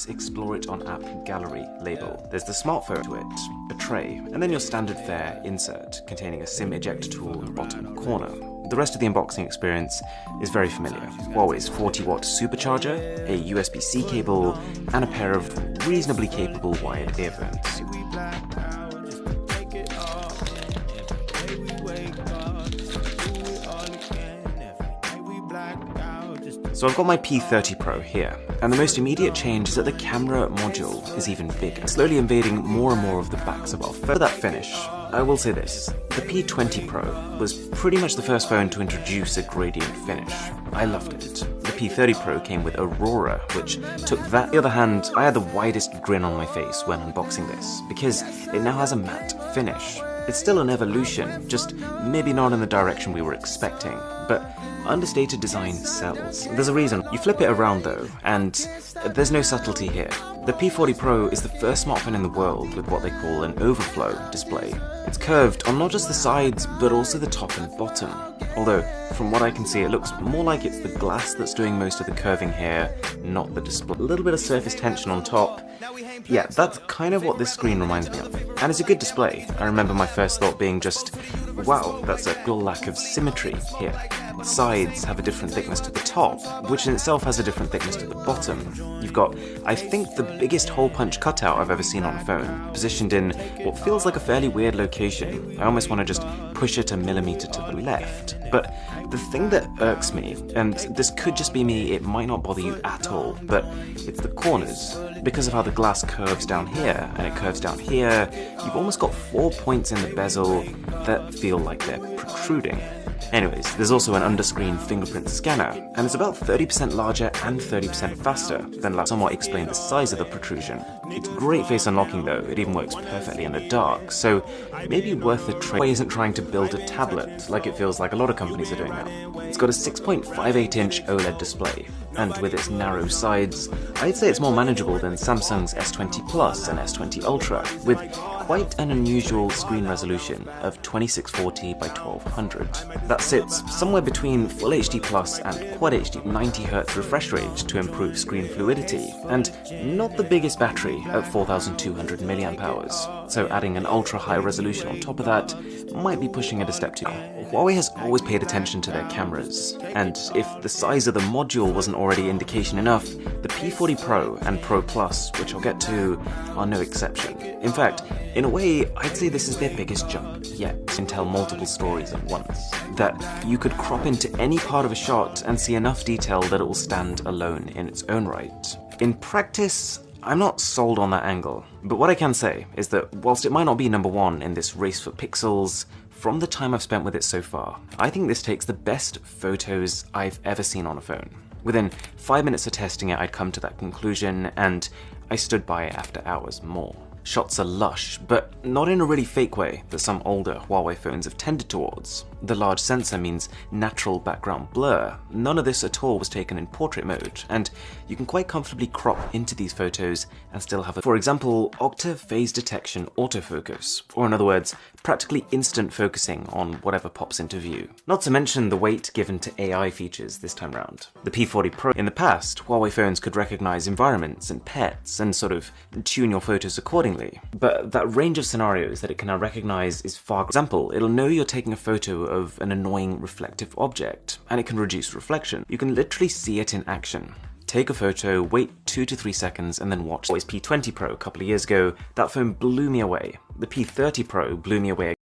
Explore It on App Gallery label. There's the smartphone to it, a tray, and then your standard fare insert containing a SIM ejector tool in the bottom corner. The rest of the unboxing experience is very familiar. Huawei's 40-watt supercharger, a USB-C cable, and a pair of reasonably capable wired earphones. So I've got my P30pro here, and the most immediate change is that the camera module is even bigger, slowly invading more and more of the backs of our phone. For that finish, I will say this: the P20 Pro was pretty much the first phone to introduce a gradient finish. I loved it. The P30 Pro came with Aurora, which took that. On the other hand, I had the widest grin on my face when unboxing this, because it now has a matte finish. It's still an evolution, just maybe not in the direction we were expecting, but understated design sells. There's a reason. You flip it around though, and there's no subtlety here. The P40 Pro is the first smartphone in the world with what they call an overflow display. It's curved on not just the sides, but also the top and bottom. Although, from what I can see, it looks more like it's the glass that's doing most of the curving here, not the display. A little bit of surface tension on top. Yeah, that's kind of what this screen reminds me of. And it's a good display. I remember my first thought being just, wow, that's a real lack of symmetry here. The sides have a different thickness to the top, which in itself has a different thickness to the bottom. You've got, I think, the biggest hole punch cutout I've ever seen on a phone, positioned in what feels like a fairly weird location. I almost want to just push it a millimeter to the left. But the thing that irks me, and this could just be me, it might not bother you at all, but it's the corners. Because of how the glass curves down here, and it curves down here, you've almost got 4 points in the bezel that feel like they're protruding. Anyways, there's also an under-screen fingerprint scanner, and it's about 30% larger and 30% faster than last. Somewhat explain the size of the protrusion. It's great face unlocking though, it even works perfectly in the dark, so maybe worth a try. Huawei isn't trying to build a tablet like it feels like a lot of companies are doing now. It's got a 6.58-inch OLED display, and with its narrow sides, I'd say it's more manageable than Samsung's S20 Plus and S20 Ultra, with quite an unusual screen resolution of 2640 by 1200. That sits somewhere between Full HD Plus and Quad HD, 90Hz refresh rate to improve screen fluidity, and not the biggest battery at 4200 mAh. So adding an ultra high resolution on top of that might be pushing it a step too far. Huawei has always paid attention to their cameras, and if the size of the module wasn't already indication enough, the P40 Pro and Pro Plus, which I'll get to, are no exception. In fact, in a way, I'd say this is their biggest jump yet. And tell multiple stories at once. That you could crop into any part of a shot and see enough detail that it will stand alone in its own right. In practice, I'm not sold on that angle, but what I can say is that whilst it might not be number one in this race for pixels, from the time I've spent with it so far, I think this takes the best photos I've ever seen on a phone. Within 5 minutes of testing it, I'd come to that conclusion, and I stood by it after hours more. Shots are lush, but not in a really fake way that some older Huawei phones have tended towards. The large sensor means natural background blur. None of this at all was taken in portrait mode, and you can quite comfortably crop into these photos and still have for example, octave phase detection autofocus, or in other words, practically instant focusing on whatever pops into view. Not to mention the weight given to AI features this time round. The P40 Pro, in the past, Huawei phones could recognize environments and pets and sort of tune your photos accordingly. But that range of scenarios that it can now recognize is far. For example, it'll know you're taking a photo of an annoying reflective object, and it can reduce reflection. You can literally see it in action. Take a photo, wait 2 to 3 seconds, and then watch. Huawei's P20 Pro a couple of years ago, that phone blew me away. The P30 Pro blew me away.